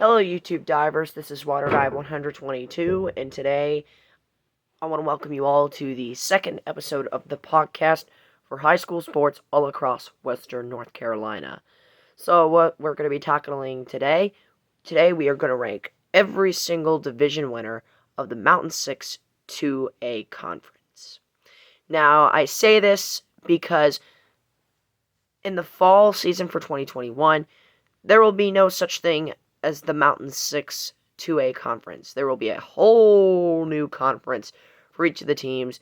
Hello, YouTube divers. This is WaterDive122, and today I want to welcome you all to the second episode of the podcast for high school sports all across Western North Carolina. So, what we're going to be tackling today we are going to rank every single division winner of the Mountain 6 2A conference. Now, I say this because in the fall season for 2021, there will be no such thing as the Mountain 6 2A conference. There will be a whole new conference for each of the teams.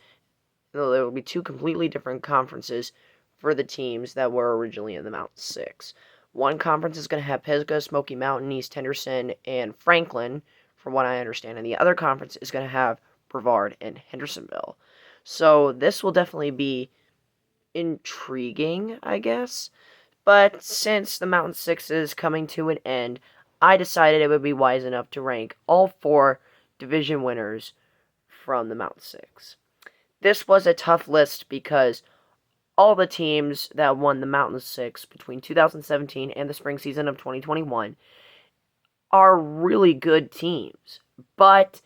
There will be two completely different conferences for the teams that were originally in the Mountain 6. One conference is going to have Pisgah, Smoky Mountain, East Henderson, and Franklin, from what I understand. And the other conference is going to have Brevard and Hendersonville. So this will definitely be intriguing, I guess. But since the Mountain 6 is coming to an end, I decided it would be wise enough to rank all four division winners from the Mountain 6. This was a tough list because all the teams that won the Mountain 6 between 2017 and the spring season of 2021 are really good teams. But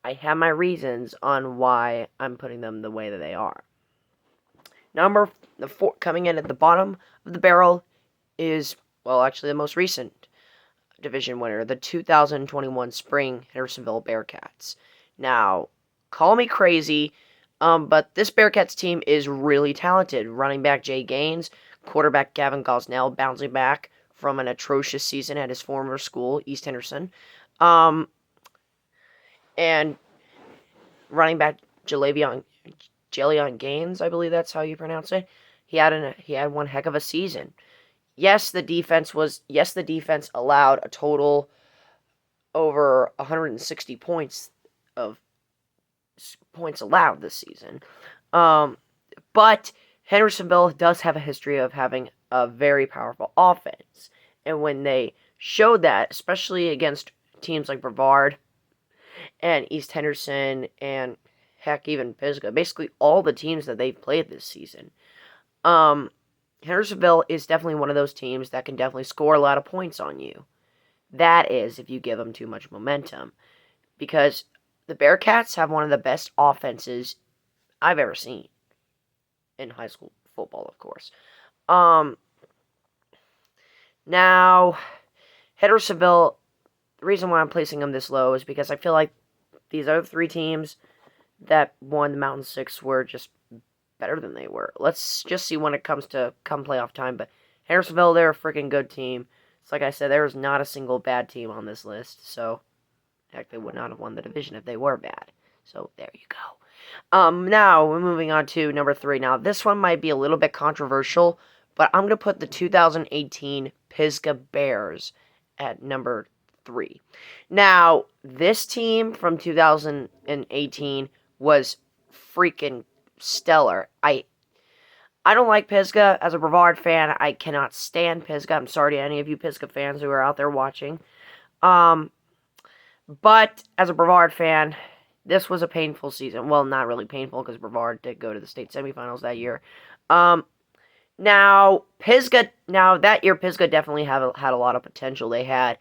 I have my reasons on why I'm putting them the way that they are. Coming in at the bottom of the barrel is, actually the most recent division winner, the 2021 Spring Hendersonville Bearcats. Now, call me crazy, but this Bearcats team is really talented. Running back Jay Gaines, quarterback Gavin Gosnell bouncing back from an atrocious season at his former school, East Henderson, and running back Jaleon Gaines, I believe that's how you pronounce it. He had one heck of a season. Yes, the defense allowed a total over 160 points of points allowed this season. But Hendersonville does have a history of having a very powerful offense. And when they showed that, especially against teams like Brevard and East Henderson and heck, even Pisgah, basically all the teams that they've played this season, Hendersonville is definitely one of those teams that can definitely score a lot of points on you. That is, if you give them too much momentum. Because the Bearcats have one of the best offenses I've ever seen. In high school football, of course. Now, Hendersonville, the reason why I'm placing them this low is because I feel like these other three teams that won the Mountain 6 were just better than they were. Let's just see when it comes to come playoff time. But Hendersonville, they're a freaking good team. It's like I said, there is not a single bad team on this list. So, heck, they would not have won the division if they were bad. So, there you go. Now, we're moving on to number 3. Now, this one might be a little bit controversial, but I'm going to put the 2018 Pisgah Bears at number 3. Now, this team from 2018 was freaking stellar. I don't like Pisgah. As a Brevard fan, I cannot stand Pisgah. I'm sorry to any of you Pisgah fans who are out there watching. But as a Brevard fan, this was a painful season. Well, not really painful because Brevard did go to the state semifinals that year. That year Pisgah definitely had a lot of potential. They had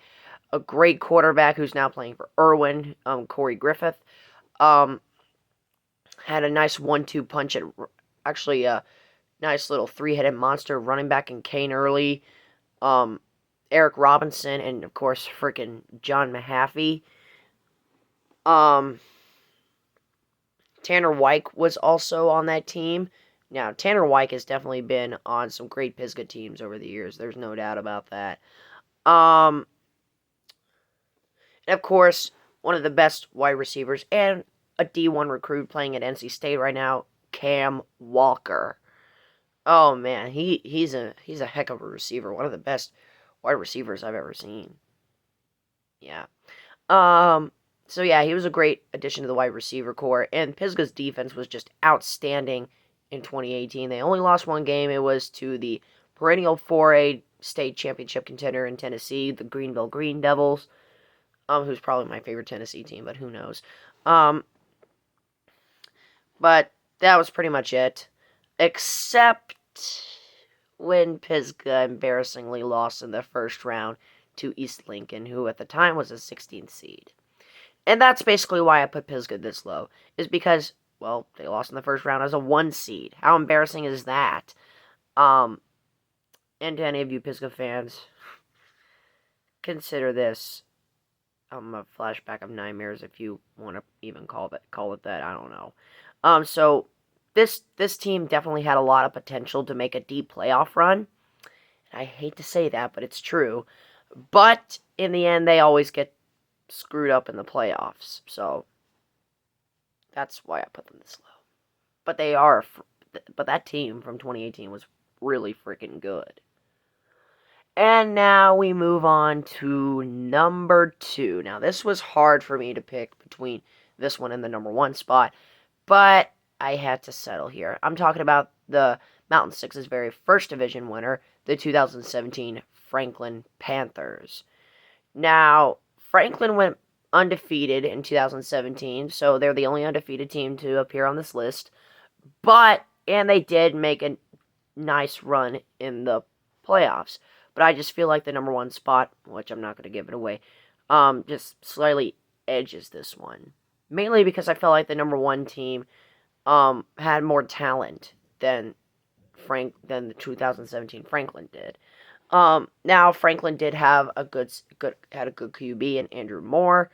a great quarterback who's now playing for Irwin, Corey Griffith. Had a nice 1-2 punch at actually a nice little 3-headed monster running back in Kane Early, Eric Robinson, and of course freaking John Mahaffey. Tanner Wyke was also on that team. Now, Tanner Wyke has definitely been on some great Pisgah teams over the years. There's no doubt about that. And of course, one of the best wide receivers and a D1 recruit playing at NC State right now, Cam Walker. Oh man, he's a heck of a receiver. One of the best wide receivers I've ever seen. Yeah. So yeah, he was a great addition to the wide receiver core, and Pisgah's defense was just outstanding in 2018. They only lost one game. It was to the perennial 4A state championship contender in Tennessee, the Greenville Green Devils, who's probably my favorite Tennessee team, but who knows. But that was pretty much it. Except when Pisgah embarrassingly lost in the first round to East Lincoln, who at the time was a 16th seed. And that's basically why I put Pisgah this low, is because, well, they lost in the first round as a 1 seed. How embarrassing is that? And to any of you Pisgah fans, consider this a flashback of nightmares, if you want to even call it that. I don't know. So this team definitely had a lot of potential to make a deep playoff run. I hate to say that, but it's true. But in the end, they always get screwed up in the playoffs. So that's why I put them this low. But but that team from 2018 was really freaking good. And now we move on to number 2. Now, this was hard for me to pick between this one and the number 1 spot, but I had to settle here. I'm talking about the Mountain Six's very first division winner, the 2017 Franklin Panthers. Now, Franklin went undefeated in 2017, so they're the only undefeated team to appear on this list. And they did make a nice run in the playoffs. But I just feel like the number 1 spot, which I'm not going to give it away, just slightly edges this one. Mainly because I felt like the number 1 team had more talent than the 2017 Franklin did. Now Franklin did have a good QB in Andrew Moore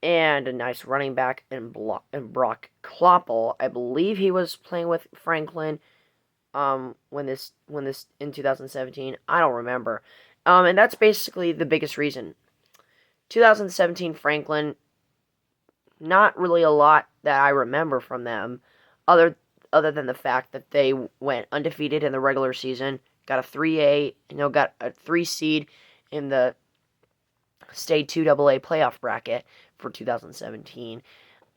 and a nice running back in Brock Kloppel. I believe he was playing with Franklin when this in 2017. I don't remember. And that's basically the biggest reason. 2017 Franklin, not really a lot that I remember from them, other than the fact that they went undefeated in the regular season, got a 3 seed in the state 2AA playoff bracket for 2017.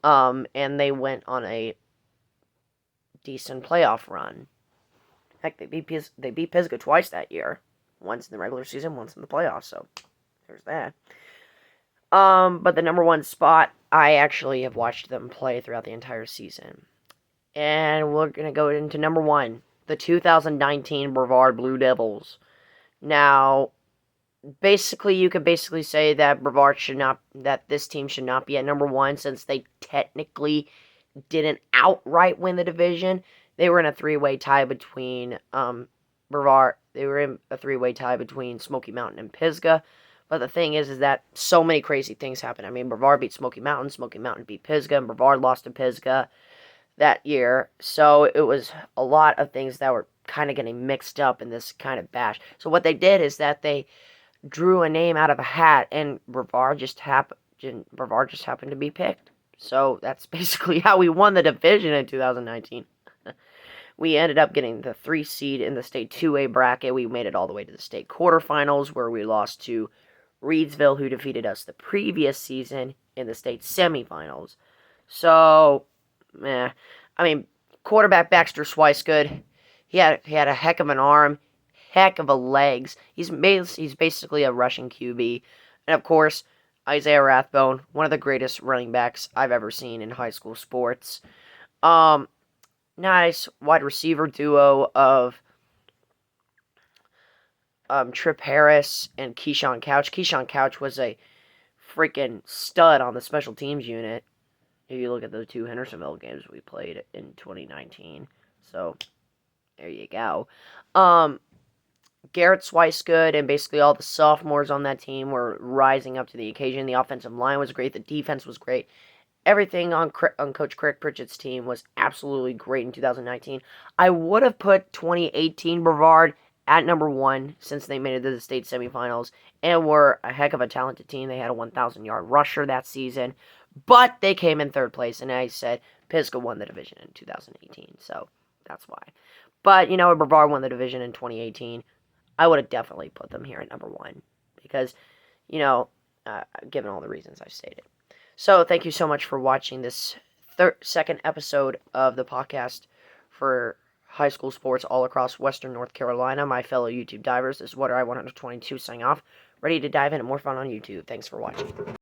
And they went on a decent playoff run. Heck, they beat Pisgah twice that year. Once in the regular season, once in the playoffs, so there's that. But the number 1 spot, I actually have watched them play throughout the entire season. And we're going to go into number 1, the 2019 Brevard Blue Devils. Now, you could basically say that this team should not be at number 1 since they technically didn't outright win the division. They were in a 3-way tie between Brevard. They were in a 3-way tie between Smoky Mountain and Pisgah. But the thing is that so many crazy things happened. I mean, Brevard beat Smoky Mountain beat Pisgah, and Brevard lost to Pisgah that year. So it was a lot of things that were kind of getting mixed up in this kind of bash. So what they did is that they drew a name out of a hat, and Brevard just happened to be picked. So that's basically how we won the division in 2019. We ended up getting the 3 seed in the state 2A bracket. We made it all the way to the state quarterfinals, where we lost to Reedsville, who defeated us the previous season in the state semifinals. So, I mean, quarterback Baxter Swicegood, he had a heck of an arm, heck of a legs. He's basically a rushing QB. And of course, Isaiah Rathbone, one of the greatest running backs I've ever seen in high school sports. Nice wide receiver duo of Trip Harris and Keyshawn Couch. Keyshawn Couch was a freaking stud on the special teams unit. If you look at the 2 Hendersonville games we played in 2019. So, there you go. Garrett Swicegood and basically all the sophomores on that team were rising up to the occasion. The offensive line was great. The defense was great. Everything on Coach Craig Pritchett's team was absolutely great in 2019. I would have put 2018 Brevard at number 1 since they made it to the state semifinals and were a heck of a talented team. They had a 1,000-yard rusher that season, but they came in 3rd place, and I said Pisgah won the division in 2018, so that's why. But, Brevard won the division in 2018. I would have definitely put them here at number 1 because, given all the reasons I stated. So, thank you so much for watching this second episode of the podcast for high school sports all across Western North Carolina. My fellow YouTube divers, this is Water I 122 signing off. Ready to dive into more fun on YouTube. Thanks for watching.